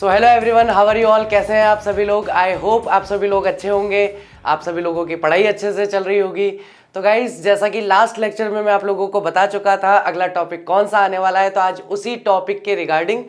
So hello everyone, how are you all. कैसे हैं आप सभी लोग। आई होप आप सभी लोग अच्छे होंगे, आप सभी लोगों की पढ़ाई अच्छे से चल रही होगी। तो गाइस, जैसा कि लास्ट लेक्चर में मैं आप लोगों को बता चुका था अगला टॉपिक कौन सा आने वाला है, तो आज उसी टॉपिक के रिगार्डिंग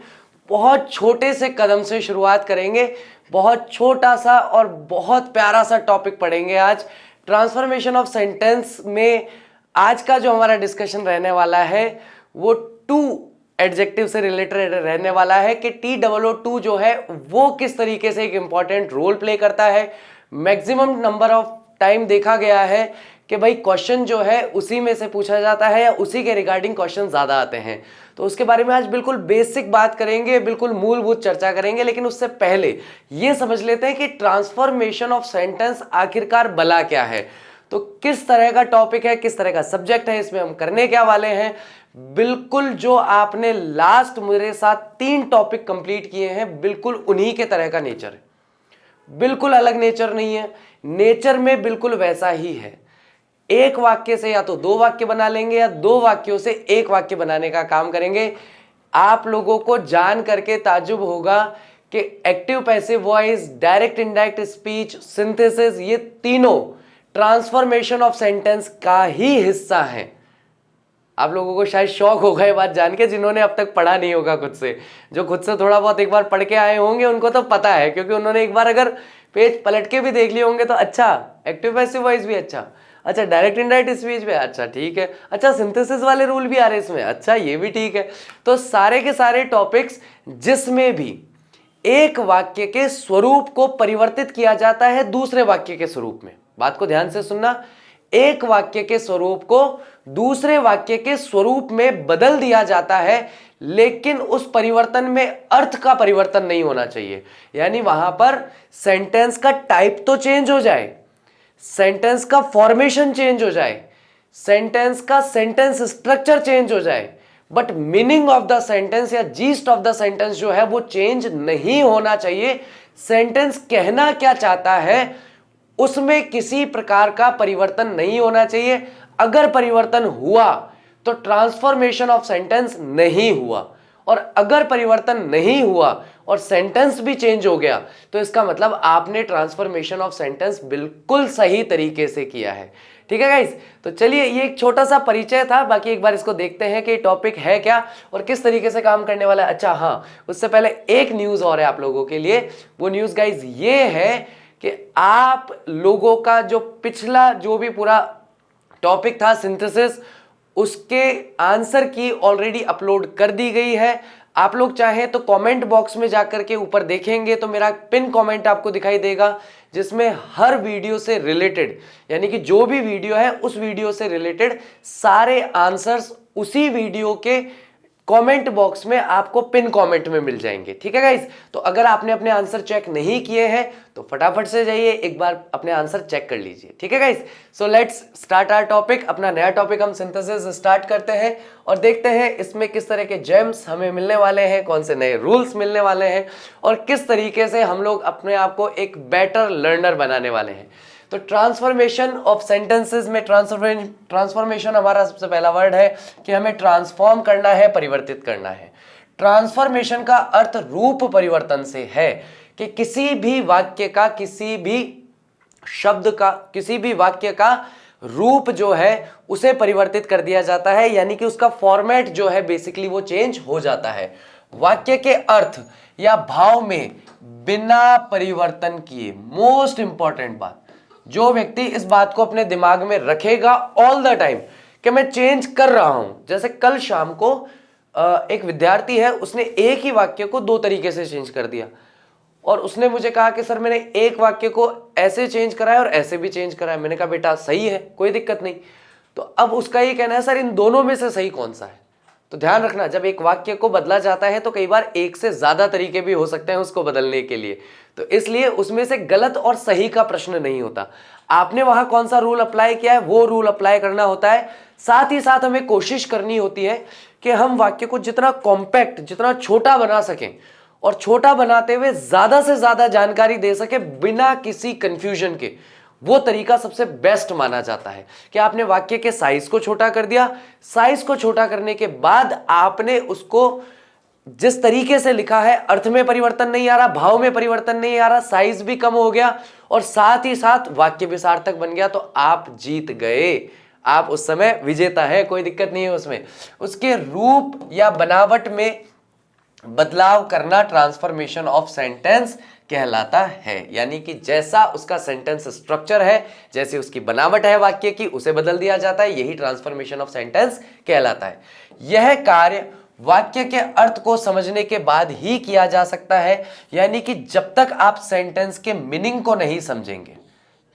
बहुत छोटे से कदम से शुरुआत करेंगे। बहुत छोटा सा और बहुत प्यारा सा टॉपिक पढ़ेंगे आज। ट्रांसफॉर्मेशन ऑफ सेंटेंस में आज का जो हमारा डिस्कशन रहने वाला है वो टू एडजेक्टिव से रिलेटेड रहने वाला है कि TOO2 जो है वो किस तरीके से एक इंपॉर्टेंट रोल प्ले करता है। मैक्सिमम नंबर ऑफ टाइम देखा गया है कि भाई क्वेश्चन जो है उसी में से पूछा जाता है या उसी के रिगार्डिंग क्वेश्चन ज्यादा आते हैं। तो उसके बारे में आज बिल्कुल बेसिक बात करेंगे, बिल्कुल मूलभूत चर्चा करेंगे। लेकिन उससे पहले ये समझ लेते हैं कि ट्रांसफॉर्मेशन ऑफ सेंटेंस आखिरकार भला क्या है। तो किस तरह का टॉपिक है, किस तरह का सब्जेक्ट है, इसमें हम करने क्या वाले हैं। बिल्कुल जो आपने लास्ट मेरे साथ 3 टॉपिक कंप्लीट किए हैं, बिल्कुल उन्हीं के तरह का नेचर है। बिल्कुल अलग नेचर नहीं है, नेचर में बिल्कुल वैसा ही है। एक वाक्य से या तो 2 वाक्य बना लेंगे या 2 वाक्यों से 1 वाक्य बनाने का काम करेंगे। आप लोगों को जान करके ताज्जुब होगा कि active, passive voice, direct indirect speech, synthesis, ये तीनों ट्रांसफॉर्मेशन ऑफ सेंटेंस का ही हिस्सा है। आप लोगों को शायद शौक होगा ये बात जान के, जिन्होंने अब तक पढ़ा नहीं होगा खुद से। जो खुद से थोड़ा बहुत एक बार पढ़ के आए होंगे उनको तो पता है, क्योंकि उन्होंने एक बार अगर पेज पलट के भी देख लिए होंगे तो अच्छा, एक्टिव पैसिव वॉइस भी अच्छा, डायरेक्ट इनडायरेक्ट स्पीच भी अच्छा, ठीक है, अच्छा सिंथेसिस वाले रूल भी आ रहे इसमें, अच्छा ये भी ठीक है। तो सारे के सारे टॉपिक्स जिसमें भी एक वाक्य के स्वरूप को परिवर्तित किया जाता है दूसरे वाक्य के स्वरूप में। बात को ध्यान से सुनना, एक वाक्य के स्वरूप को दूसरे वाक्य के स्वरूप में बदल दिया जाता है, लेकिन उस परिवर्तन में अर्थ का परिवर्तन नहीं होना चाहिए। यानी वहां पर सेंटेंस का टाइप तो चेंज हो जाए, सेंटेंस का फॉर्मेशन चेंज हो जाए, सेंटेंस का सेंटेंस स्ट्रक्चर चेंज हो जाए, but meaning of the sentence या जीस्ट ऑफ द सेंटेंस जो है वो चेंज नहीं होना चाहिए। सेंटेंस कहना क्या चाहता है उसमें किसी प्रकार का परिवर्तन नहीं होना चाहिए। अगर परिवर्तन हुआ तो ट्रांसफॉर्मेशन ऑफ सेंटेंस नहीं हुआ, और अगर परिवर्तन नहीं हुआ और सेंटेंस भी चेंज हो गया तो इसका मतलब आपने ट्रांसफॉर्मेशन ऑफ सेंटेंस बिल्कुल सही तरीके से किया है। ठीक है गाइस, तो चलिए ये एक छोटा सा परिचय था। बाकी एक बार इसको देखते हैं कि टॉपिक है क्या और किस तरीके से काम करने वाला है। अच्छा हाँ, उससे पहले एक न्यूज और है आप लोगों के लिए। वो न्यूज गाइस ये है कि आप लोगों का जो पिछला जो भी पूरा टॉपिक था सिंथेसिस, उसके आंसर की ऑलरेडी अपलोड कर दी गई है। आप लोग चाहें तो कमेंट बॉक्स में जाकर के ऊपर देखेंगे तो मेरा पिन कमेंट आपको दिखाई देगा, जिसमें हर वीडियो से रिलेटेड, यानी कि जो भी वीडियो है उस वीडियो से रिलेटेड सारे आंसर्स उसी वीडियो के कमेंट बॉक्स में आपको पिन कमेंट में मिल जाएंगे। ठीक है गाइस, तो अगर आपने अपने आंसर चेक नहीं किए हैं तो फटाफट से जाइए एक बार अपने आंसर चेक कर लीजिए। ठीक है guys, so let's start our topic. अपना नया टॉपिक हम सिंथेसिस स्टार्ट करते हैं और देखते हैं इसमें किस तरह के जेम्स हमें मिलने वाले हैं, कौन से नए रूल्स मिलने वाले हैं और किस तरीके से हम लोग अपने आप को एक बेटर लर्नर बनाने वाले हैं। तो ट्रांसफॉर्मेशन ऑफ सेंटेंसेस में ट्रांसफॉर्मेशन हमारा सबसे पहला वर्ड है कि हमें ट्रांसफॉर्म करना है, परिवर्तित करना है। ट्रांसफॉर्मेशन का अर्थ रूप परिवर्तन से है कि किसी भी वाक्य का, किसी भी शब्द का, किसी भी वाक्य का रूप जो है उसे परिवर्तित कर दिया जाता है, यानी कि उसका फॉर्मेट जो है बेसिकली वो चेंज हो जाता है। वाक्य के अर्थ या भाव में बिना परिवर्तन किए, मोस्ट इंपॉर्टेंट बात, जो व्यक्ति इस बात को अपने दिमाग में रखेगा ऑल द टाइम कि मैं चेंज कर रहा हूं। जैसे कल शाम को एक विद्यार्थी है, उसने एक ही वाक्य को 2 तरीके से चेंज कर दिया और उसने मुझे कहा कि सर मैंने एक वाक्य को ऐसे चेंज करा है और ऐसे भी चेंज करा है। मैंने कहा बेटा सही है, कोई दिक्कत नहीं। तो अब उसका ये कहना है सर इन दोनों में से सही कौन सा है। तो ध्यान रखना, जब एक वाक्य को बदला जाता है तो कई बार एक से ज्यादा तरीके भी हो सकते हैं उसको बदलने के लिए, तो इसलिए उसमें से गलत और सही का प्रश्न नहीं होता। आपने वहां कौन सा रूल अप्लाई किया है वो रूल अप्लाई करना होता है। साथ ही साथ हमें कोशिश करनी होती है कि हम वाक्य को जितना कॉम्पैक्ट, जितना छोटा बना सकें और छोटा बनाते हुए ज्यादा से ज्यादा जानकारी दे सके बिना किसी कंफ्यूजन के, वो तरीका सबसे बेस्ट माना जाता है। कि आपने वाक्य के साइज को छोटा कर दिया, साइज को छोटा करने के बाद आपने उसको जिस तरीके से लिखा है अर्थ में परिवर्तन नहीं आ रहा, भाव में परिवर्तन नहीं आ रहा, साइज भी कम हो गया और साथ ही साथ वाक्य भी सार्थक बन गया, तो आप जीत गए, आप उस समय विजेता है, कोई दिक्कत नहीं है उसमें। उसके रूप या बनावट में बदलाव करना ट्रांसफॉर्मेशन ऑफ सेंटेंस कहलाता है। यानी कि जैसा उसका सेंटेंस स्ट्रक्चर है, जैसे उसकी बनावट है वाक्य की, उसे बदल दिया जाता है, यही ट्रांसफॉर्मेशन ऑफ सेंटेंस कहलाता है। यह कार्य वाक्य के अर्थ को समझने के बाद ही किया जा सकता है। यानी कि जब तक आप सेंटेंस के मीनिंग को नहीं समझेंगे,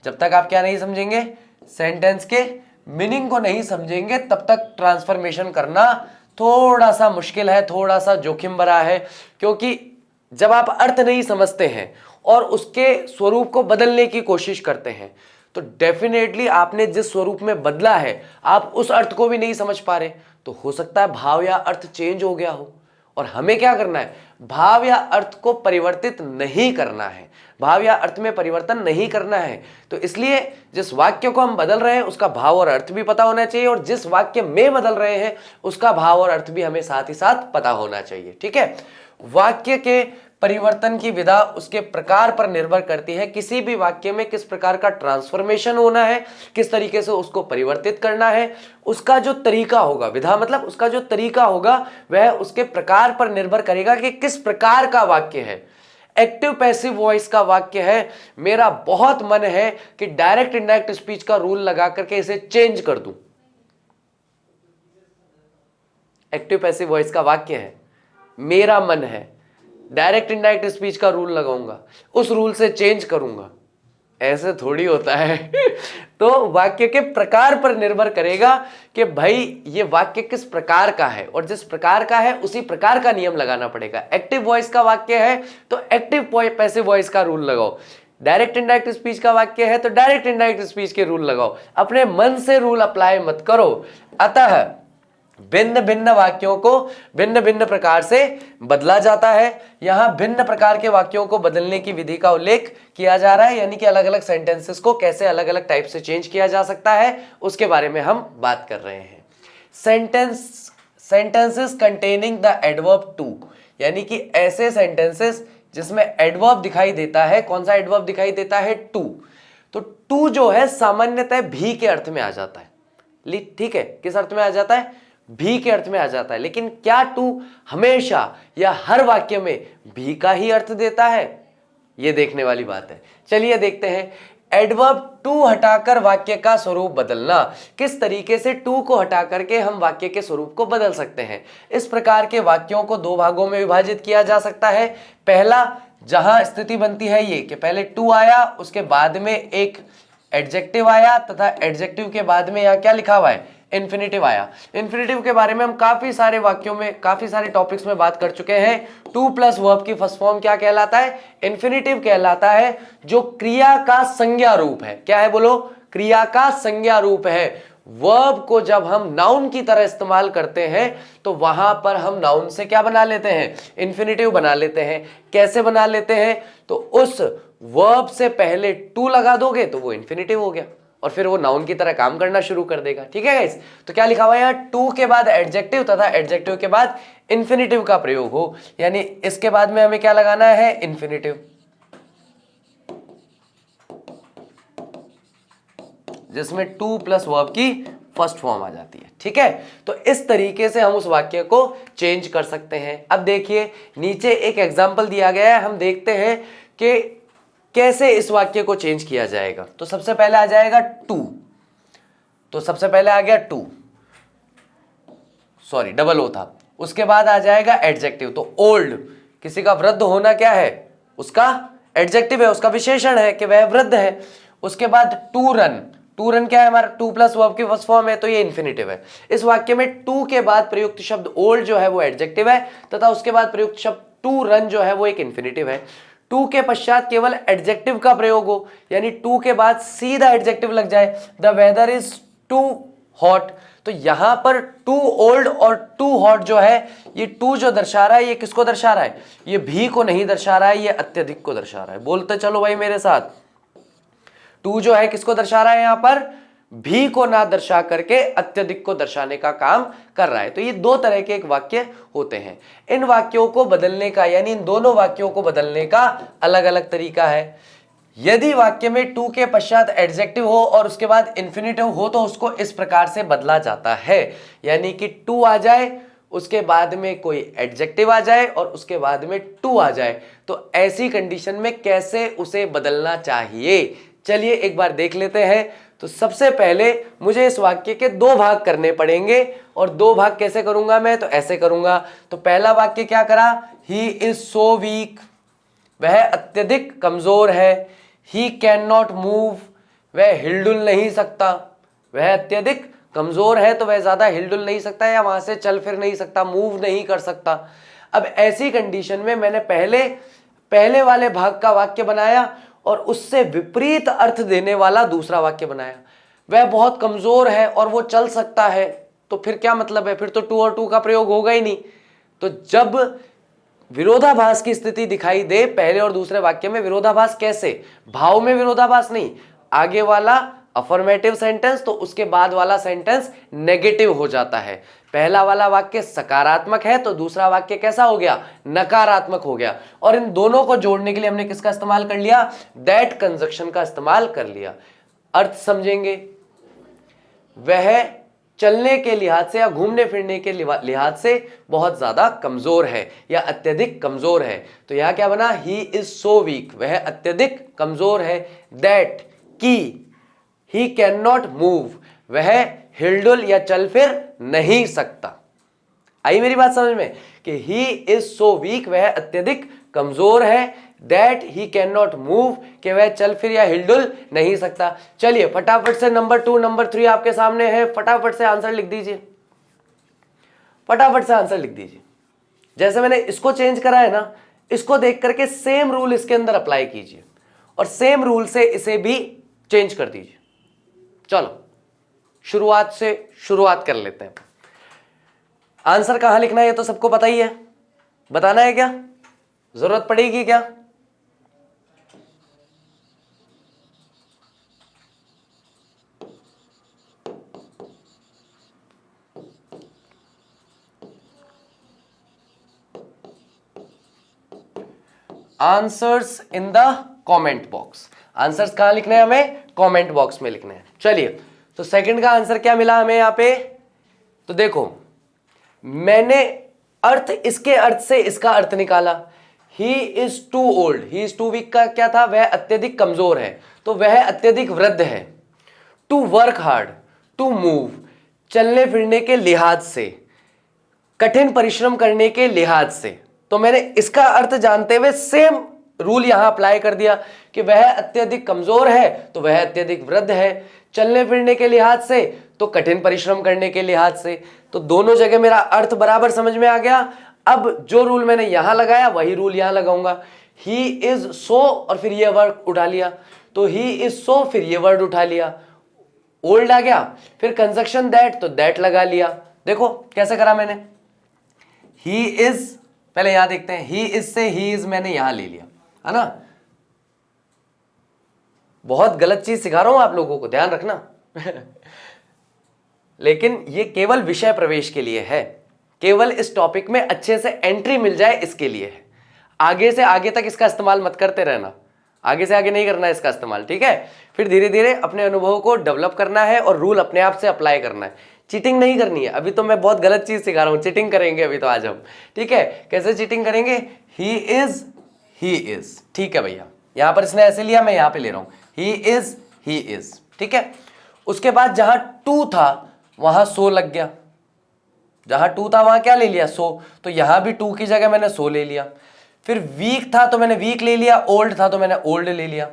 जब तक आप क्या नहीं समझेंगे, सेंटेंस के मीनिंग को नहीं समझेंगे, तब तक ट्रांसफॉर्मेशन करना थोड़ा सा मुश्किल है, थोड़ा सा जोखिम भरा है। क्योंकि जब आप अर्थ नहीं समझते हैं और उसके स्वरूप को बदलने की कोशिश करते हैं, तो डेफिनेटली आपने जिस स्वरूप में बदला है आप उस अर्थ को भी नहीं समझ पा रहे, तो हो सकता है भाव या अर्थ चेंज हो गया हो। और हमें क्या करना है, भाव या अर्थ को परिवर्तित नहीं करना है, भाव या अर्थ में परिवर्तन नहीं करना है। तो इसलिए जिस वाक्य को हम बदल रहे हैं उसका भाव और अर्थ भी पता होना चाहिए, और जिस वाक्य में बदल रहे हैं उसका भाव और अर्थ भी हमें साथ ही साथ पता होना चाहिए। ठीक है, वाक्य के परिवर्तन की विधा उसके प्रकार पर निर्भर करती है। किसी भी वाक्य में किस प्रकार का ट्रांसफॉर्मेशन होना है, किस तरीके से उसको परिवर्तित करना है, उसका जो तरीका होगा, विधा मतलब उसका जो तरीका होगा, वह उसके प्रकार पर निर्भर करेगा कि किस प्रकार का वाक्य है। एक्टिव पैसिव वॉइस का वाक्य है, मेरा बहुत मन है कि डायरेक्ट इनडायरेक्ट स्पीच का रूल लगा करके इसे चेंज कर दूं। एक्टिव पैसिव वॉइस का वाक्य है, मेरा मन है, डायरेक्ट इनडायरेक्ट स्पीच का रूल लगाऊंगा, उस रूल से चेंज करूंगा, ऐसे थोड़ी होता है। तो वाक्य के प्रकार पर निर्भर करेगा कि भाई ये वाक्य किस प्रकार का है, और जिस प्रकार का है उसी प्रकार का नियम लगाना पड़ेगा। एक्टिव वॉइस का वाक्य है तो एक्टिव पैसिव वॉइस का रूल लगाओ, डायरेक्ट इनडायरेक्ट स्पीच का वाक्य है तो डायरेक्ट इनडायरेक्ट स्पीच के रूल लगाओ, अपने मन से रूल अप्लाई मत करो। अतः भिन्न भिन्न वाक्यों को भिन्न भिन्न प्रकार से बदला जाता है। यहां भिन्न प्रकार के वाक्यों को बदलने की विधि का उल्लेख किया जा रहा है, यानी कि अलग अलग सेंटेंसेस को कैसे अलग अलग टाइप से चेंज किया जा सकता है उसके बारे में हम बात कर रहे हैं। Sentences containing the adverb too, यानी कि ऐसे सेंटेंसेस जिसमें एडवर्ब दिखाई देता है। कौन सा एडवर्ब दिखाई देता है, टू। तो टू जो है सामान्यतः भी के अर्थ में आ जाता है। ठीक है, किस अर्थ में आ जाता है, भी के अर्थ में आ जाता है। लेकिन क्या टू हमेशा या हर वाक्य में भी का ही अर्थ देता है, यह देखने वाली बात है। चलिए देखते हैं, एडवर्ब टू हटाकर वाक्य का स्वरूप बदलना। किस तरीके से टू को हटा करके हम वाक्य के स्वरूप को बदल सकते हैं। इस प्रकार के वाक्यों को दो भागों में विभाजित किया जा सकता है। पहला, जहां स्थिति बनती है ये कि पहले टू आया, उसके बाद में एक एडजेक्टिव आया, तथा एडजेक्टिव के बाद में यहां क्या लिखा हुआ है, इन्फिनेटिव आया। इन्फिनेटिव के बारे में हम काफी सारे वाक्यों में, काफी सारे टॉपिक्स में बात कर चुके हैं। टू प्लस वर्ब की फर्स्ट फॉर्म क्या कहलाता है, इन्फिनेटिव कहलाता है, जो क्रिया का संज्ञा रूप है। क्या है बोलो, क्रिया का संज्ञा रूप है। वर्ब को जब हम नाउन की तरह इस्तेमाल करते हैं तो वहां पर हम नाउन से क्या बना लेते हैं, इन्फिनेटिव बना लेते हैं। कैसे बना लेते हैं, तो उस वर्ब से पहले टू लगा दोगे तो वो इन्फिनेटिव हो गया, और फिर वो नाउन की तरह काम करना शुरू कर देगा। ठीक है गाइस, तो क्या लिखा हुआ है यहाँ, टू के बाद एडजेक्टिव तथा एडजेक्टिव के बाद इन्फिनेटिव का प्रयोग हो, यानी इसके बाद में हमें क्या लगाना है, इन्फिनेटिव, जिसमें टू प्लस वर्ब की फर्स्ट फॉर्म आ जाती है। ठीक है, तो इस तरीके से हम उस वाक्य को चेंज कर सकते हैं। अब देखिए नीचे एक एग्जाम्पल दिया गया है, हम देखते हैं कि कैसे इस वाक्य को चेंज किया जाएगा। तो सबसे पहले आ जाएगा टू, तो सबसे पहले आ गया टू, सॉरी डबल ओ था। उसके बाद आ जाएगा एडजेक्टिव, तो ओल्ड, किसी का वृद्ध होना क्या है, उसका एडजेक्टिव है, उसका विशेषण है कि वह वृद्ध है। उसके बाद टू रन, टू रन क्या है हमारा, टू प्लस वर्ब की फर्स्ट फॉर्म है, तो ये इन्फिनेटिव है। इस वाक्य में टू के बाद प्रयुक्त शब्द ओल्ड जो है वो एडजेक्टिव है, तथा उसके बाद प्रयुक्त शब्द टू रन जो है वो एक इन्फिनेटिव है। टू के पश्चात केवल एडजेक्टिव का प्रयोग हो, यानी टू के बाद सीधा एडजेक्टिव लग जाए, the weather is too hot. तो यहां पर टू ओल्ड और टू हॉट जो है, ये टू जो दर्शा रहा है ये किसको दर्शा रहा है, ये भी को नहीं दर्शा रहा है, ये अत्यधिक को दर्शा रहा है। बोलते चलो भाई मेरे साथ, टू जो है किसको दर्शा रहा है, यहां पर भी को ना दर्शा करके अत्यधिक को दर्शाने का काम कर रहा है। तो ये दो तरह के एक वाक्य होते हैं। इन वाक्यों को बदलने का, यानी इन दोनों वाक्यों को बदलने का अलग अलग तरीका है। यदि वाक्य में टू के पश्चात एडजेक्टिव हो और उसके बाद इंफिनिटिव हो तो उसको इस प्रकार से बदला जाता है, यानी कि टू आ जाए, उसके बाद में कोई एडजेक्टिव आ जाए और उसके बाद में टू आ जाए। तो ऐसी कंडीशन में कैसे उसे बदलना चाहिए, चलिए एक बार देख लेते हैं। तो सबसे पहले मुझे इस वाक्य के दो भाग करने पड़ेंगे, और दो भाग कैसे करूंगा मैं, तो ऐसे करूंगा। तो पहला वाक्य क्या करा, ही इज सो वीक, वह अत्यधिक कमजोर है। ही कैन नॉट मूव, वह हिलडुल नहीं सकता। वह अत्यधिक कमजोर है तो वह ज्यादा हिलडुल नहीं सकता या वहां से चल फिर नहीं सकता, मूव नहीं कर सकता। अब ऐसी कंडीशन में मैंने पहले वाले भाग का वाक्य बनाया और उससे विपरीत अर्थ देने वाला दूसरा वाक्य बनाया। वह बहुत कमजोर है और वो चल सकता है, तो फिर क्या मतलब है, फिर तो टू और टू का प्रयोग होगा ही नहीं। तो जब विरोधाभास की स्थिति दिखाई दे पहले और दूसरे वाक्य में, विरोधाभास कैसे, भाव में विरोधाभास नहीं, आगे वाला अफर्मेटिव सेंटेंस तो उसके बाद वाला सेंटेंस नेगेटिव हो जाता है। पहला वाला वाक्य सकारात्मक है तो दूसरा वाक्य कैसा हो गया, नकारात्मक हो गया। और इन दोनों को जोड़ने के लिए हमने किसका इस्तेमाल कर लिया, दैट कंजक्शन का इस्तेमाल कर लिया। अर्थ समझेंगे, वह चलने के लिहाज से या घूमने फिरने के लिहाज से बहुत ज्यादा कमजोर है या अत्यधिक कमजोर है। तो यहां क्या बना, ही इज सो वीक, वह अत्यधिक कमजोर है। दैट की, ही कैन नॉट मूव, वह हिलडुल या चल फिर नहीं सकता। आई मेरी बात समझ में, कि ही इज सो वीक, वह अत्यधिक कमजोर है। That he can not move, कि वह चल फिर या हिलडुल नहीं सकता। चलिए फटाफट से नंबर 2 नंबर 3 आपके सामने है, फटाफट से आंसर लिख दीजिए, फटाफट से आंसर लिख दीजिए। जैसे मैंने इसको चेंज करा है ना, इसको देख करके सेम रूल इसके अंदर अप्लाई कीजिए और सेम रूल से इसे भी चेंज कर दीजिए। चलो शुरुआत से शुरुआत कर लेते हैं। आंसर कहां लिखना है ये तो सबको पता ही है, बताना है क्या, जरूरत पड़ेगी क्या? Answers in the comment box. Answers कहां लिखने हैं हमें, कमेंट बॉक्स में लिखने हैं। चलिए तो सेकंड का आंसर क्या मिला हमें यहां पे, तो देखो मैंने अर्थ, इसके अर्थ से इसका अर्थ निकाला। He is too old, he is too weak का क्या था, वह अत्यधिक कमजोर है, तो वह अत्यधिक वृद्ध है। To work hard, to move, चलने फिरने के लिहाज से, कठिन परिश्रम करने के लिहाज से। तो मैंने इसका अर्थ जानते हुए सेम रूल यहां अप्लाई कर दिया कि वह अत्यधिक कमजोर है तो वह अत्यधिक वृद्ध है, चलने फिरने के लिहाज से तो कठिन परिश्रम करने के लिहाज से। तो दोनों जगह मेरा अर्थ बराबर समझ में आ गया। अब जो रूल मैंने यहां लगाया वही रूल यहां लगाऊंगा। ही इज सो और फिर ये वर्ड उठा लिया, तो ही इज सो फिर ये वर्ड उठा लिया, ओल्ड आ गया, फिर कंजक्शन दैट तो दैट लगा लिया। देखो कैसे करा मैंने, ही इज, पहले यहां देखते हैं, ही इज से ही इज मैंने यहां ले लिया, है ना। बहुत गलत चीज सिखा रहा हूं आप लोगों को, ध्यान रखना लेकिन ये केवल विषय प्रवेश के लिए है, केवल इस टॉपिक में अच्छे से एंट्री मिल जाए इसके लिए है। आगे से आगे तक इसका इस्तेमाल मत करते रहना, आगे से आगे नहीं करना है इसका इस्तेमाल, ठीक है। फिर धीरे धीरे अपने अनुभव को डेवलप करना है और रूल अपने आप से अप्लाई करना है, चीटिंग नहीं करनी है। अभी तो मैं बहुत गलत चीज सिखा रहा हूं, चीटिंग करेंगे अभी तो आज हम, ठीक है। कैसे चीटिंग करेंगे, ही इज, ठीक है भैया, यहां पर इसने ऐसे लिया, मैं यहां पे ले रहा हूं, ही इज, ठीक है। उसके बाद जहां टू था वहां सो लग गया, जहां टू था वहां क्या ले लिया, सो, तो यहां भी टू की जगह मैंने सो ले लिया। फिर वीक था तो मैंने वीक ले लिया, ओल्ड था तो मैंने ओल्ड ले लिया।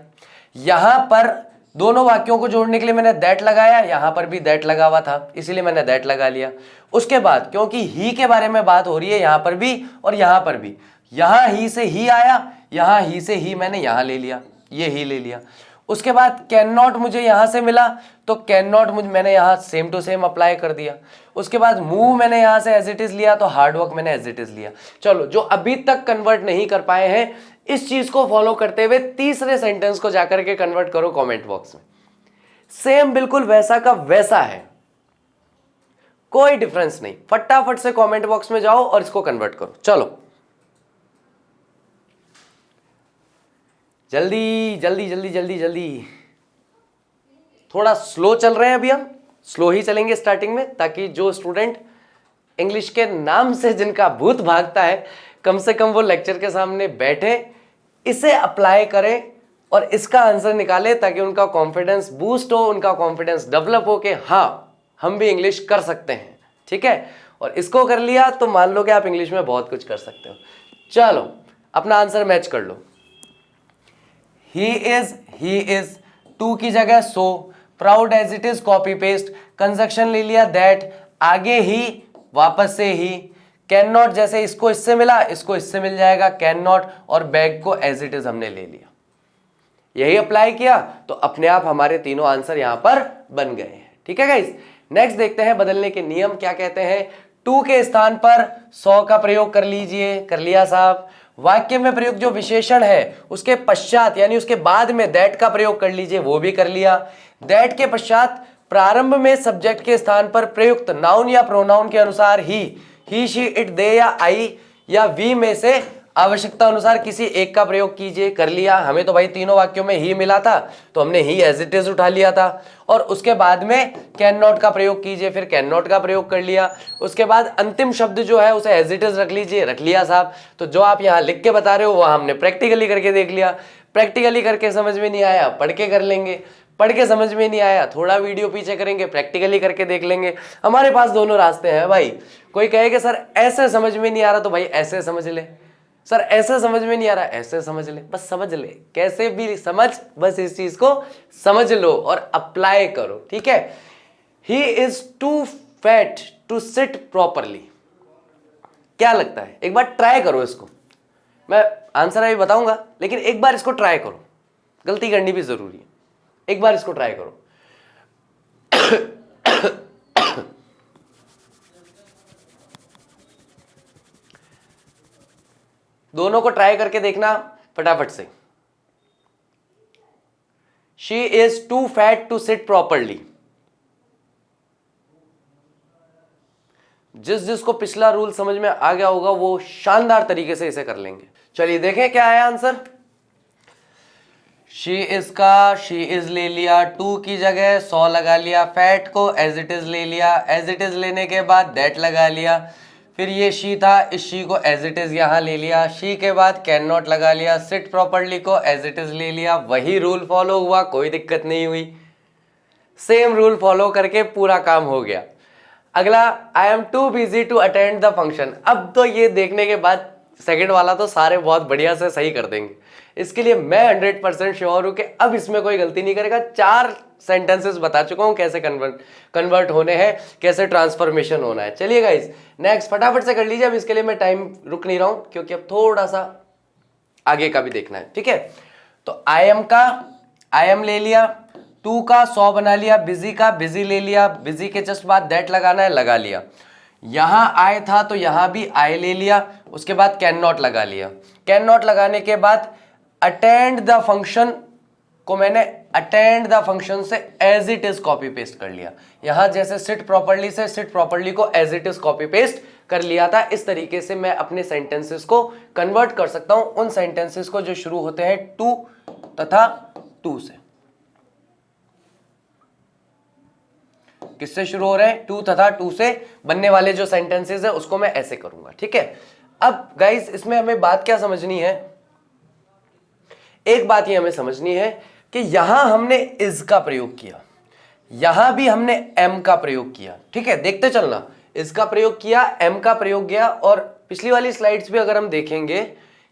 यहां पर दोनों वाक्यों को जोड़ने के लिए मैंने दैट लगाया, यहां पर भी दैट लगा हुआ था इसीलिए मैंने दैट लगा लिया। उसके बाद क्योंकि ही के बारे में बात हो रही है यहां पर भी और यहां पर भी, यहां ही से ही आया, यहां ही से ही मैंने यहां ले लिया, ये ही ले लिया। उसके बाद कैन नॉट मुझे यहां से मिला तो कैन नॉट मुझे मैंने यहां सेम टू सेम अप्लाई कर दिया। उसके बाद मूव मैंने यहां से एज इट इज लिया, तो हार्ड वर्क मैंने एज इट इज लिया। चलो जो अभी तक कन्वर्ट नहीं कर पाए हैं इस चीज को फॉलो करते हुए तीसरे सेंटेंस को जाकर के कन्वर्ट करो कमेंट बॉक्स में। सेम बिल्कुल वैसा का वैसा है, कोई डिफरेंस नहीं। फटाफट से कमेंट बॉक्स में जाओ और इसको कन्वर्ट करो। चलो जल्दी जल्दी जल्दी जल्दी जल्दी। थोड़ा स्लो चल रहे हैं अभी, हम स्लो ही चलेंगे स्टार्टिंग में, ताकि जो स्टूडेंट इंग्लिश के नाम से जिनका भूत भागता है, कम से कम वो लेक्चर के सामने बैठे, इसे अप्लाई करें और इसका आंसर निकाले, ताकि उनका कॉन्फिडेंस बूस्ट हो, उनका कॉन्फिडेंस डेवलप हो कि हाँ हम भी इंग्लिश कर सकते हैं। ठीक है, और इसको कर लिया तो मान लो कि आप इंग्लिश में बहुत कुछ कर सकते हो। चलो अपना आंसर मैच कर लो। ही इज टू की जगह so, proud as it is copy paste, conjunction ले लिया दैट, आगे ही वापस से ही, कैन नॉट जैसे इसको इससे मिला इसको इससे मिल जाएगा कैन नॉट, और बैग को एज इट इज हमने ले लिया, यही अप्लाई किया तो अपने आप हमारे तीनों आंसर यहां पर बन गए हैं। ठीक है गाइस, नेक्स्ट देखते हैं बदलने के नियम क्या कहते हैं। टू के स्थान पर 100 का प्रयोग कर लीजिए, कर लिया साहब। वाक्य में प्रयुक्त जो विशेषण है उसके पश्चात यानी उसके बाद में दैट का प्रयोग कर लीजिए, वो भी कर लिया। दैट के पश्चात प्रारंभ में सब्जेक्ट के स्थान पर प्रयुक्त नाउन या प्रोनाउन के अनुसार ही शी इट दे या आई या वी में से आवश्यकता अनुसार किसी एक का प्रयोग कीजिए, कर लिया। हमें तो भाई तीनों वाक्यों में ही मिला था तो हमने ही एज इट इज उठा लिया था। और उसके बाद में कैन नॉट का प्रयोग कीजिए, फिर कैन नॉट का प्रयोग कर लिया। उसके बाद अंतिम शब्द जो है उसे एज इट इज रख लीजिए, रख लिया साहब। तो जो आप यहाँ लिख के बता रहे हो वह हमने प्रैक्टिकली करके देख लिया। प्रैक्टिकली करके समझ में नहीं आया पढ़ के कर लेंगे, पढ़ के समझ में नहीं आया थोड़ा वीडियो पीछे करेंगे, प्रैक्टिकली करके देख लेंगे। हमारे पास दोनों रास्ते हैं भाई। कोई कहे कि सर ऐसे समझ में नहीं आ रहा तो भाई ऐसे समझ ले, सर ऐसे समझ में नहीं आ रहा ऐसे समझ ले, बस समझ ले, कैसे भी समझ, बस इस चीज को समझ लो और अप्लाई करो। ठीक है, he is too fat to sit properly, क्या लगता है? एक बार ट्राई करो इसको, मैं आंसर अभी बताऊंगा लेकिन एक बार इसको ट्राई करो, गलती करनी भी जरूरी है। एक बार इसको ट्राई करो। दोनों को ट्राई करके देखना फटाफट से। She is too fat to sit properly. जिसको पिछला रूल समझ में आ गया होगा वो शानदार तरीके से इसे कर लेंगे। चलिए देखें क्या है आंसर। शी इज ले लिया, टू की जगह 100 लगा लिया, फैट को एज इट इज ले लिया, एज इट इज लेने के बाद दैट लगा लिया, फिर ये शी था, इस शी को एज इट इज यहां ले लिया, शी के बाद कैन नॉट लगा लिया, सिट प्रॉपरली को एज इट इज ले लिया। वही रूल फॉलो हुआ, कोई दिक्कत नहीं हुई, सेम रूल फॉलो करके पूरा काम हो गया। अगला, I am too busy to attend the function. अब तो ये देखने के बाद सेकंड वाला तो सारे बहुत बढ़िया से सही कर देंगे। इसके लिए मैं 100% श्योर हूं कि अब इसमें कोई गलती नहीं करेगा। 4 सेंटेंसेस बता चुका हूं कैसे कन्वर्ट होने हैं, कैसे ट्रांसफॉर्मेशन होना है। चलिए गाइस नेक्स्ट फटाफट से कर लीजिए। अब इसके लिए मैं टाइम रुक नहीं रहा हूं क्योंकि अब थोड़ा सा आगे का भी देखना है। ठीक है, तो आई एम ले लिया, टू का 100 बना लिया, बिजी का बिजी ले लिया, बिजी के जस्ट बाद दैट लगाना है, लगा लिया। यहां आए था तो यहां भी आई ले लिया, उसके बाद कैन नॉट लगा लिया। कैन नॉट लगाने के बाद अटेंड द फंक्शन को मैंने अटेंड द फंक्शन से as it is copy paste कर लिया। यहां जैसे सिट प्रॉपरली से सिट प्रॉपरली को as it is copy paste कर लिया था। इस तरीके से मैं अपने सेंटेंसेस को कन्वर्ट कर सकता हूं, उन सेंटेंसेस को जो शुरू होते हैं टू तथा टू से। किससे शुरू हो रहे हैं? टू तथा टू से बनने वाले जो सेंटेंसेस है उसको मैं ऐसे करूंगा। ठीक है, अब गाइस इसमें हमें बात क्या समझनी है, एक बात ये हमें समझनी है कि यहां हमने इज का प्रयोग किया, यहां भी हमने एम का प्रयोग किया। ठीक है, देखते चलना, इज का प्रयोग किया, एम का प्रयोग किया। और पिछली वाली स्लाइड्स भी अगर हम देखेंगे,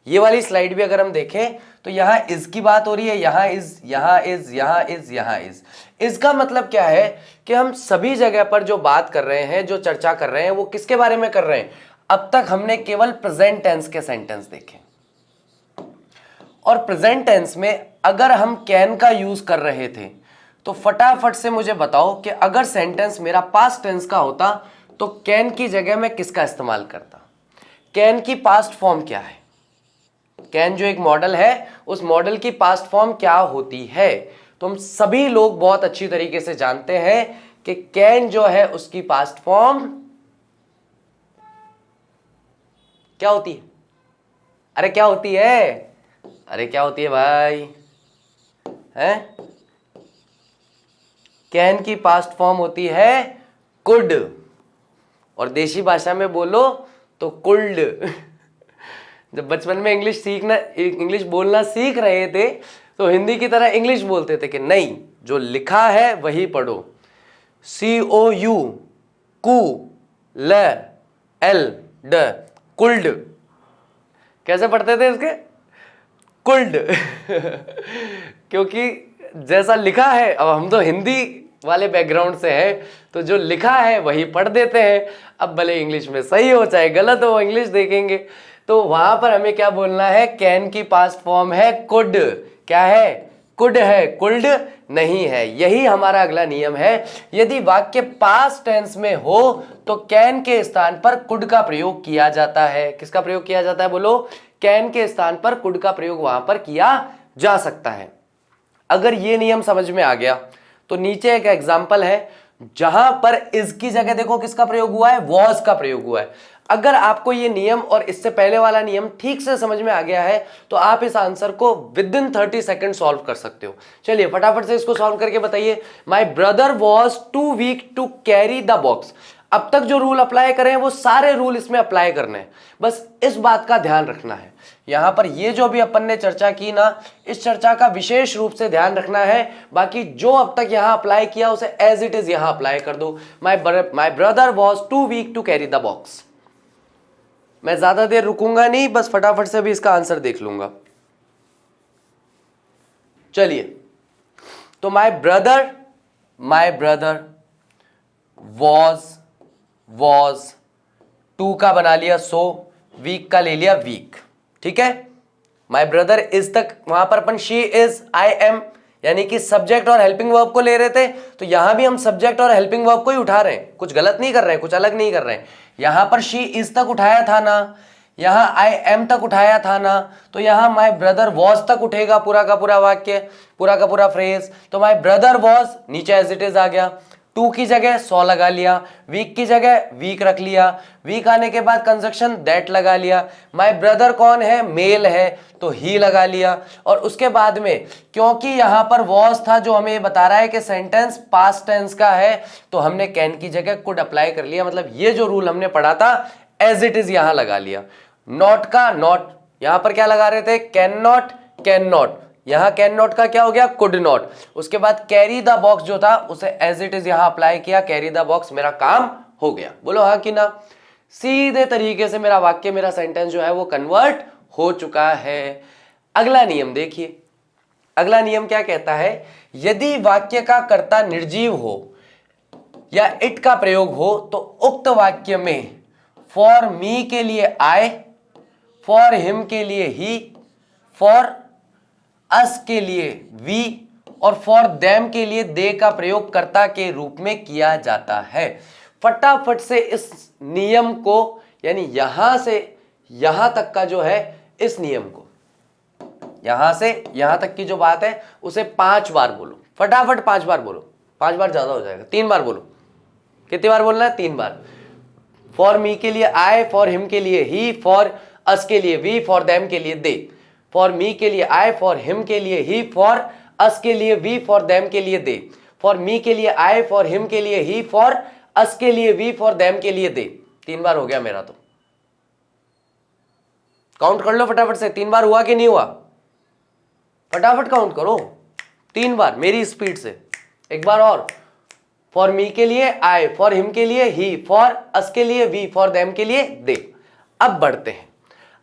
ये वाली स्लाइड भी अगर हम देखें तो यहां इज की बात हो रही है, यहां इज, यहां इज, यहां इज, यहां इज। इज का मतलब क्या है कि हम सभी जगह पर जो बात कर रहे हैं, जो चर्चा कर रहे हैं, वो किसके बारे में कर रहे हैं? अब तक हमने केवल प्रेजेंट टेंस के सेंटेंस देखे, और प्रेजेंट टेंस में अगर हम कैन का यूज कर रहे थे तो फटाफट से मुझे बताओ कि अगर सेंटेंस मेरा पास्ट टेंस का होता तो कैन की जगह मैं किसका इस्तेमाल करता? कैन की पास्ट फॉर्म क्या है? कैन जो एक मॉडल है, उस मॉडल की पास्ट फॉर्म क्या होती है? तो हम सभी लोग बहुत अच्छी तरीके से जानते हैं कि कैन जो है उसकी पास्ट फॉर्म क्या होती है? अरे क्या होती है? अरे क्या होती है भाई? हैं? कैन की पास्ट फॉर्म होती है कुड, और देशी भाषा में बोलो तो कुल्ड। जब बचपन में इंग्लिश बोलना सीख रहे थे तो हिंदी की तरह इंग्लिश बोलते थे कि नहीं, जो लिखा है वही पढ़ो। COU कू ल एल ड कुल्ड। कैसे पढ़ते थे इसके? कुल्ड। क्योंकि जैसा लिखा है, अब हम तो हिंदी वाले बैकग्राउंड से हैं तो जो लिखा है वही पढ़ देते हैं। अब भले इंग्लिश में सही हो चाहे गलत हो, इंग्लिश देखेंगे। तो वहां पर हमें क्या बोलना है? कैन की पास्ट फॉर्म है कुड। क्या है? कुड है, कुल्ड नहीं है। यही हमारा अगला नियम है। यदि वाक्य पास्ट टेंस में हो तो कैन के स्थान पर कुड का प्रयोग किया जाता है। किसका प्रयोग किया जाता है बोलो? कैन के स्थान पर कुड का प्रयोग वहां पर किया जा सकता है। अगर ये नियम समझ में आ गया तो नीचे एक एग्जांपल है जहां पर इज की जगह देखो किसका प्रयोग हुआ है? वॉज का प्रयोग हुआ है। अगर आपको ये नियम और इससे पहले वाला नियम ठीक से समझ में आ गया है तो आप इस आंसर को विदिन 30 सेकंड सॉल्व कर सकते हो। चलिए फटाफट से इसको सॉल्व करके बताइए। My brother was too weak to carry the box. अब तक जो रूल अप्लाई करें वो सारे रूल इसमें अप्लाई करने हैं, बस इस बात का ध्यान रखना है। यहां पर ये जो भी अपन ने चर्चा की ना, इस चर्चा का विशेष रूप से ध्यान रखना है। बाकी जो अब तक यहां अप्लाई किया उसे एज इट इज यहां अप्लाई कर दो। My brother was too weak to carry the box. मैं ज्यादा देर रुकूंगा नहीं, बस फटाफट से भी इसका आंसर देख लूंगा। चलिए, तो माय ब्रदर वॉज टू का बना लिया सो, वीक का ले लिया वीक। ठीक है, माय ब्रदर इज तक वहां पर अपन शी इज आई एम यानी कि सब्जेक्ट और हेल्पिंग वर्ब को ले रहे थे, तो यहां भी हम सब्जेक्ट और हेल्पिंग वर्ब को ही उठा रहे हैं। कुछ गलत नहीं कर रहे हैं, कुछ अलग नहीं कर रहे हैं। यहां पर शी इज तक उठाया था ना, यहां आई एम तक उठाया था ना, तो यहां माय ब्रदर वॉज तक उठेगा पूरा का पूरा वाक्य, पूरा का पूरा फ्रेज। तो माय ब्रदर वॉज नीचे एज इट इज आ गया। टू की जगह सो लगा लिया, वीक की जगह वीक रख लिया, वीक आने के बाद कंजक्शन दैट लगा लिया। माय ब्रदर कौन है? मेल है, तो ही लगा लिया। और उसके बाद में क्योंकि यहां पर वॉज था जो हमें बता रहा है कि सेंटेंस पास्ट टेंस का है, तो हमने कैन की जगह कुड अप्लाई कर लिया। मतलब ये जो रूल हमने पढ़ा था एज इट इज यहां लगा लिया। नॉट का नॉट, यहां पर क्या लगा रहे थे? कैन नॉट, यहां कैन नॉट का क्या हो गया? Could not. उसके बाद कैरी द बॉक्स जो था उसे एज इट इज यहां अप्लाई किया, कैरी द बॉक्स, मेरा काम हो गया। बोलो हाँ कि ना? सीधे तरीके से मेरा वाक्य, मेरा सेंटेंस जो है वो कन्वर्ट हो चुका है। अगला नियम देखिए, अगला नियम क्या कहता है? यदि वाक्य का कर्ता निर्जीव हो या इट का प्रयोग हो तो उक्त वाक्य में फॉर मी के लिए आई, फॉर हिम के लिए ही, फॉर अस के लिए वी और फॉर देम के लिए दे का प्रयोग कर्ता के रूप में किया जाता है। फटाफट से इस नियम को, यानी यहां से यहां तक का जो है इस नियम को, यहां से यहां तक की जो बात है उसे 5 बार बोलो। फटाफट 5 बार बोलो, 5 बार ज्यादा हो जाएगा, 3 बार बोलो। कितनी बार बोलना है? 3 बार। फॉर मी के लिए आई, फॉर हिम के लिए ही, फॉर अस के लिए वी, फॉर देम के लिए दे। फॉर मी के लिए आई, फॉर हिम के लिए ही, फॉर अस के लिए वी, फॉर देम के लिए दे। फॉर मी के लिए आई, फॉर हिम के लिए ही, फॉर अस के लिए वी, फॉर देम के लिए दे। 3 बार हो गया मेरा। तो काउंट कर लो फटाफट से, 3 बार हुआ कि नहीं हुआ? फटाफट काउंट करो 3 बार मेरी स्पीड से। एक बार और। फॉर मी के लिए आई, फॉर हिम के लिए ही, फॉर अस के लिए वी, फॉर देम के लिए दे। अब बढ़ते हैं।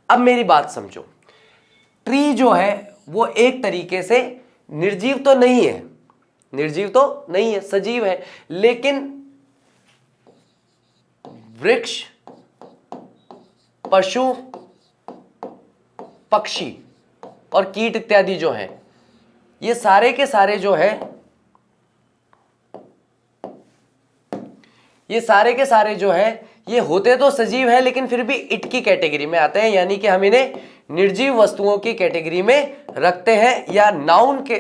अब मेरी बात समझो। ट्री जो है वो एक तरीके से निर्जीव तो नहीं है, निर्जीव तो नहीं है, सजीव है, लेकिन वृक्ष, पशु, पक्षी और कीट इत्यादि जो हैं, ये सारे के सारे जो है, ये सारे के सारे जो है ये होते तो सजीव है लेकिन फिर भी इट की कैटेगरी में आते हैं, यानी कि हम इन्हें निर्जीव वस्तुओं की कैटेगरी में रखते हैं, या नाउन के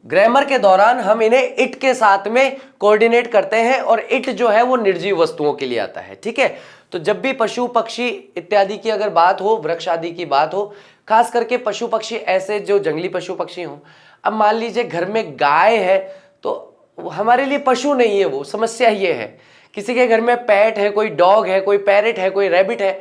ग्रामर के दौरान हम इन्हें इट के साथ में कोऑर्डिनेट करते हैं और इट जो है वो निर्जीव वस्तुओं के लिए आता है, ठीक है। तो जब भी पशु पक्षी इत्यादि की अगर बात हो, वृक्ष आदि की बात हो, खास करके पशु पक्षी ऐसे जो जंगली पशु पक्षी हों, अब मान लीजिए घर में गाय है तो हमारे लिए पशु नहीं है वो, समस्या ये है। किसी के घर में पेट है, कोई डॉग है, कोई पैरेट है, कोई रैबिट है।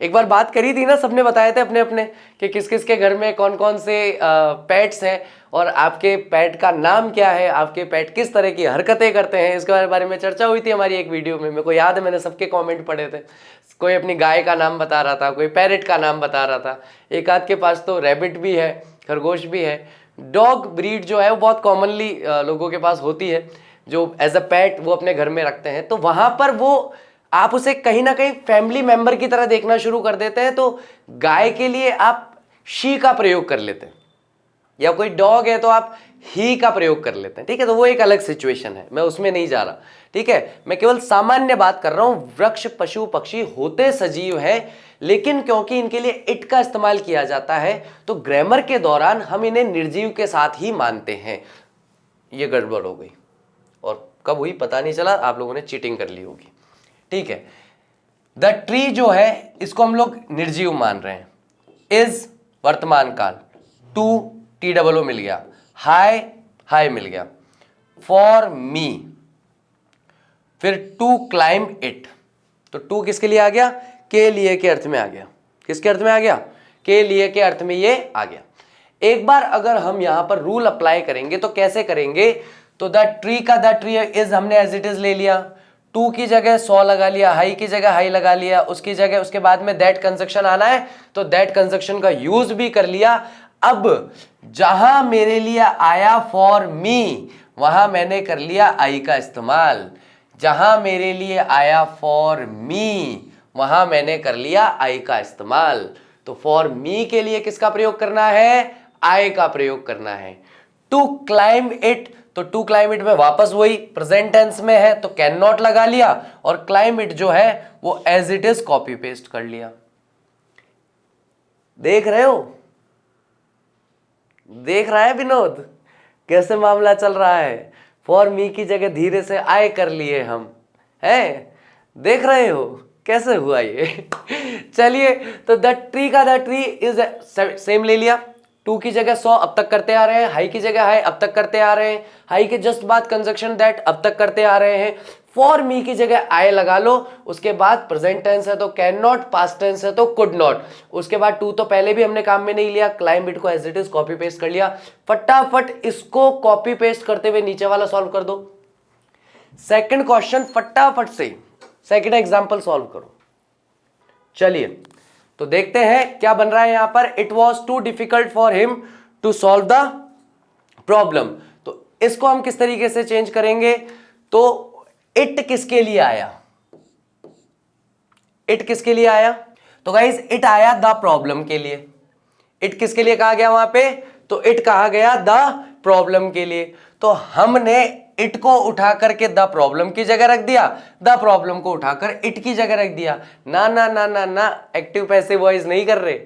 एक बार बात करी थी ना, सबने बताए थे अपने अपने कि किस किस के घर में कौन कौन से पेट्स हैं और आपके पेट का नाम क्या है, आपके पेट किस तरह की हरकतें करते हैं, इसके बारे में चर्चा हुई थी हमारी एक वीडियो में। मेरे को याद है, मैंने सबके कमेंट पढ़े थे। कोई अपनी गाय का नाम बता रहा था, कोई पैरेट का नाम बता रहा था, एक आध के पास तो रैबिट भी है, खरगोश भी है। डॉग ब्रीड जो है वो बहुत कॉमनली लोगों के पास होती है, जो एज अ पेट वो अपने घर में रखते हैं। तो वहां पर वो आप उसे कहीं ना कहीं फैमिली मेंबर की तरह देखना शुरू कर देते हैं। तो गाय के लिए आप शी का प्रयोग कर लेते हैं, या कोई डॉग है तो आप ही का प्रयोग कर लेते हैं, ठीक है। तो वो एक अलग सिचुएशन है, मैं उसमें नहीं जा रहा, ठीक है। मैं केवल सामान्य बात कर रहा हूं। वृक्ष पशु पक्षी होते सजीव हैं, लेकिन क्योंकि इनके लिए इट का इस्तेमाल किया जाता है तो ग्रामर के दौरान हम इन्हें निर्जीव के साथ ही मानते हैं। ये गड़बड़ हो गई, और कब हुई पता नहीं चला, आप लोगों ने चीटिंग कर ली होगी, ठीक है। द ट्री जो है इसको हम लोग निर्जीव मान रहे हैं। इज वर्तमान काल, टू टी डबल ओ मिल गया, हाई हाई मिल गया, फॉर मी, फिर टू क्लाइंब इट। तो टू किसके लिए आ गया? के लिए के अर्थ में आ गया। किसके अर्थ में आ गया? के लिए के अर्थ में ये आ गया। एक बार अगर हम यहां पर रूल अप्लाई करेंगे तो कैसे करेंगे? तो द ट्री का द ट्री इज हमने एज इट इज ले लिया, टू की जगह सॉ लगा लिया, हाई की जगह हाई लगा लिया, उसकी जगह उसके बाद में दैट कंजक्शन आना है तो दैट कंजक्शन का यूज भी कर लिया। अब जहां मेरे लिए आया फॉर मी, वहां मैंने कर लिया आई का इस्तेमाल। जहां मेरे लिए आया फॉर मी, वहां मैंने कर लिया आई का इस्तेमाल। तो फॉर मी के लिए किसका प्रयोग करना है? आई का प्रयोग करना है। टू क्लाइंब इट, तो टू क्लाइंब इट में वापस वही प्रेजेंट टेंस में है तो कैन नॉट लगा लिया, और क्लाइंब इट जो है वो as it is copy paste कर लिया। देख रहे हो? देख रहा है विनोद कैसे मामला चल रहा है? फॉर मी की जगह धीरे से आई कर लिए हम, हैं? देख रहे हो कैसे हुआ ये? चलिए, तो द ट्री का द ट्री इज सेम ले लिया, टू की जगह सॉ अब तक करते आ रहे हैं, हाई की जगह हाई अब तक करते आ रहे हैं, हाई के जस्ट बाद कंजक्शन दैट अब तक करते आ रहे हैं। फॉर मी की जगह आई लगा लो, उसके बाद प्रेजेंट टेंस है तो कैन नॉट, पास्ट टेंस है तो कुड नॉट, उसके बाद टू तो पहले भी हमने काम में नहीं लिया, क्लाइंब इट को as it is copy paste कर लिया। फटाफट इसको कॉपी पेस्ट करते हुए नीचे वाला सॉल्व कर दो। सेकंड क्वेश्चन फटाफट से सेकंड एग्जांपल सॉल्व करो। चलिए तो देखते हैं क्या बन रहा है यहां पर। It was too difficult for him to solve the problem. तो इसको हम किस तरीके से चेंज करेंगे? तो इट किसके लिए आया? इट किसके लिए आया? तो गाइस इट आया द प्रॉब्लम के लिए। इट किसके लिए कहा गया वहां पे? तो इट कहा गया द प्रॉब्लम के लिए। तो हमने इट को उठा करके द प्रॉब्लम की जगह रख दिया, द प्रॉब्लम को उठाकर इट की जगह रख दिया। ना ना ना ना ना, एक्टिव पैसिव वॉइस नहीं कर रहे,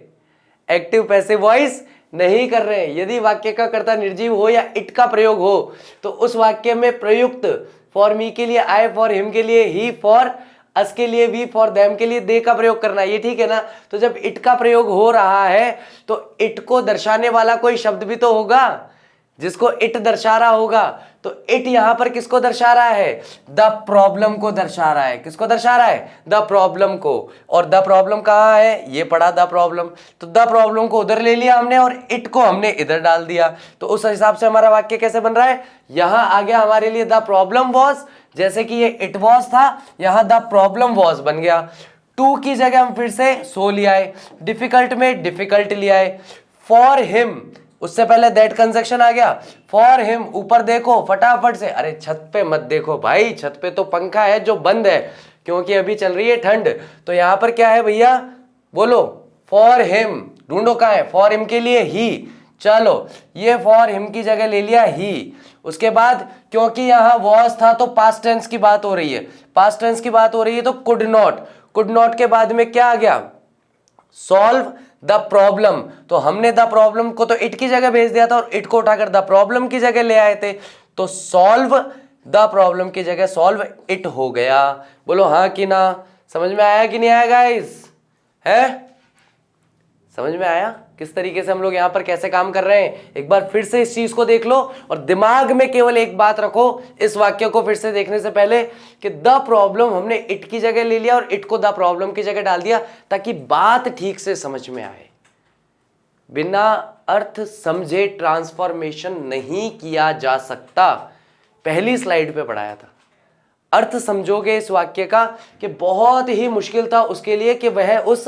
एक्टिव पैसिव वॉइस नहीं कर रहे। यदि वाक्य का कर्ता निर्जीव हो या इट का प्रयोग हो तो उस वाक्य में प्रयुक्त फॉर मी के लिए आई, फॉर हिम के लिए ही, फॉर अस के लिए वी, फॉर देम के लिए दे का प्रयोग करना, ये ठीक है ना। तो जब इट का प्रयोग हो रहा है तो इट को दर्शाने वाला कोई शब्द भी तो होगा जिसको इट दर्शा रहा होगा। तो इट यहां पर किसको दर्शा रहा है? द प्रॉब्लम को दर्शा रहा है। किसको दर्शा रहा है? द प्रॉब्लम को। और द प्रॉब्लम कहां है? ये पड़ा द प्रॉब्लम। तो द प्रॉब्लम को उधर ले लिया हमने और इट को हमने इधर डाल दिया। तो उस हिसाब से हमारा वाक्य कैसे बन रहा है? यहां आ गया हमारे लिए द प्रॉब्लम वॉज, जैसे कि ये इट वॉज था, यहां द प्रॉब्लम वॉज बन गया। टू की जगह हम फिर से सो ले आए, डिफिकल्ट में डिफिकल्ट ले आए। फॉर हिम, उससे पहले दैट कंजक्शन आ गया। फॉर हिम, ऊपर देखो फटाफट से, अरे छत पे मत देखो भाई, छत पे तो पंखा है जो बंद है क्योंकि अभी चल रही है ठंड। तो यहां पर क्या है भैया? बोलो। फॉर हिम, ढूंढो कहां है? फॉर हिम के लिए ही। चलो ये फॉर हिम की जगह ले लिया ही। उसके बाद क्योंकि यहां वॉज था तो पास्ट टेंस की बात हो रही है, पास्ट टेंस की बात हो रही है तो कुड नॉट। कुड नॉट के बाद में क्या आ गया? सॉल्व द प्रॉब्लम, तो हमने द प्रॉब्लम को तो इट की जगह भेज दिया था और इट को उठाकर द प्रॉब्लम की जगह ले आए थे, तो सॉल्व द प्रॉब्लम की जगह सॉल्व इट हो गया। बोलो हाँ कि ना, समझ में आया कि नहीं आया गाइस? है समझ में आया किस तरीके से हम लोग यहां पर कैसे काम कर रहे हैं? एक बार फिर से इस चीज को देख लो और दिमाग में केवल एक बात रखो इस वाक्य को फिर से देखने से पहले कि द प्रॉब्लम हमने इट की जगह ले लिया और इट को द प्रॉब्लम की जगह डाल दिया ताकि बात ठीक से समझ में आए। बिना अर्थ समझे ट्रांसफॉर्मेशन नहीं किया जा सकता। पहली स्लाइड पे पढ़ाया था। अर्थ समझोगे इस वाक्य का कि बहुत ही मुश्किल था उसके लिए कि वह उस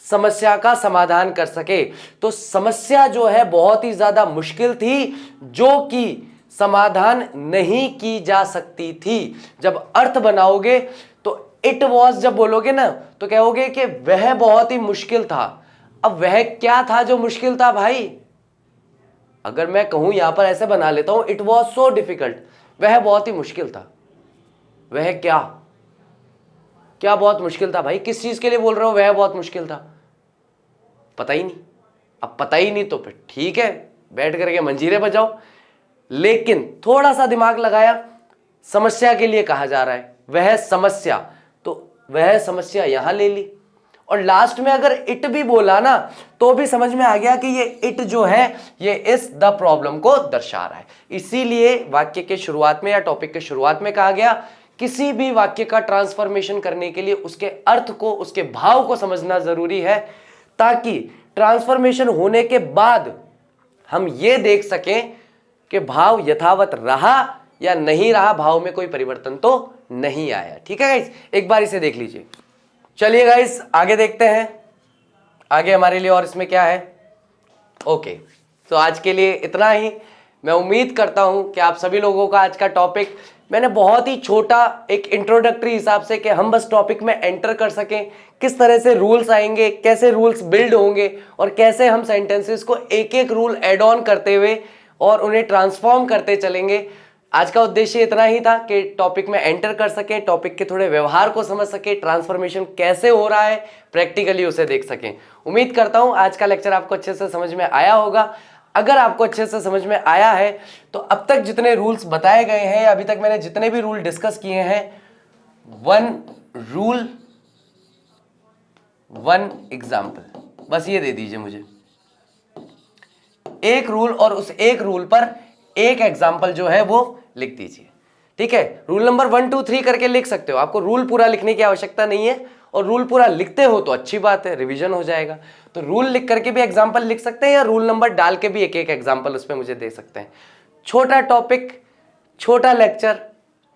समस्या का समाधान कर सके। तो समस्या जो है बहुत ही ज्यादा मुश्किल थी जो कि समाधान नहीं की जा सकती थी। जब अर्थ बनाओगे तो इट वॉज जब बोलोगे ना तो कहोगे कि वह बहुत ही मुश्किल था। अब वह क्या था जो मुश्किल था भाई? अगर मैं कहूं यहां पर ऐसे बना लेता हूं, इट वॉज सो डिफिकल्ट, वह बहुत ही मुश्किल था। वह क्या क्या बहुत मुश्किल था भाई? किस चीज के लिए बोल रहे हो वह बहुत मुश्किल था? पता ही नहीं। अब पता ही नहीं तो फिर ठीक है, बैठ करके मंजीरे बजाओ, लेकिन थोड़ा सा दिमाग लगाया। समस्या के लिए कहा जा रहा है वह समस्या, तो वह समस्या यहां ले ली और लास्ट में अगर इट भी बोला ना तो भी समझ में आ गया कि ये इट जो है ये इस द प्रॉब्लम को दर्शा रहा है। इसीलिए वाक्य के शुरुआत में या टॉपिक के शुरुआत में कहा गया किसी भी वाक्य का ट्रांसफॉर्मेशन करने के लिए उसके अर्थ को, उसके भाव को समझना जरूरी है ताकि ट्रांसफॉर्मेशन होने के बाद हम ये देख सकें कि भाव यथावत रहा या नहीं रहा, भाव में कोई परिवर्तन तो नहीं आया। ठीक है गाइस, एक बार इसे देख लीजिए। चलिए गाइस आगे देखते हैं, आगे हमारे लिए और इसमें क्या है। ओके, तो आज के लिए इतना ही। मैं उम्मीद करता हूं कि आप सभी लोगों का आज का टॉपिक मैंने बहुत ही छोटा एक इंट्रोडक्टरी हिसाब से कि हम बस टॉपिक में एंटर कर सकें, किस तरह से रूल्स आएंगे, कैसे रूल्स बिल्ड होंगे और कैसे हम सेंटेंसेस को एक एक रूल एड ऑन करते हुए और उन्हें ट्रांसफॉर्म करते चलेंगे। आज का उद्देश्य इतना ही था कि टॉपिक में एंटर कर सकें, टॉपिक के थोड़े व्यवहार को समझ सकें, ट्रांसफॉर्मेशन कैसे हो रहा है प्रैक्टिकली उसे देख सकें। उम्मीद करता हूं आज का लेक्चर आपको अच्छे से समझ में आया होगा। अगर आपको अच्छे से समझ में आया है तो अब तक जितने रूल्स बताए गए हैं, अभी तक मैंने जितने भी रूल डिस्कस किए हैं, 1 रूल 1 एग्जाम्पल, बस ये दे दीजिए मुझे। एक रूल और उस एक रूल पर एक एग्जाम्पल जो है वो लिख दीजिए। ठीक है, रूल नंबर 1 2 3 करके लिख सकते हो, आपको रूल पूरा लिखने की आवश्यकता नहीं है और रूल पूरा लिखते हो तो अच्छी बात है, रिवीजन हो जाएगा। तो रूल लिख करके भी एग्जाम्पल लिख सकते हैं या रूल नंबर डाल के भी एक एक एग्जाम्पल उस पर मुझे दे सकते हैं। छोटा टॉपिक, छोटा लेक्चर,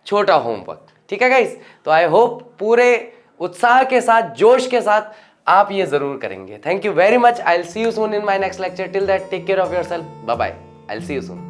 छोटा होमवर्क। ठीक है गाइस, तो आई होप पूरे उत्साह के साथ, जोश के साथ आप ये जरूर करेंगे। Thank you very much. I will see you soon in my next lecture. Till that take care of yourself. Bye bye. I will see you soon.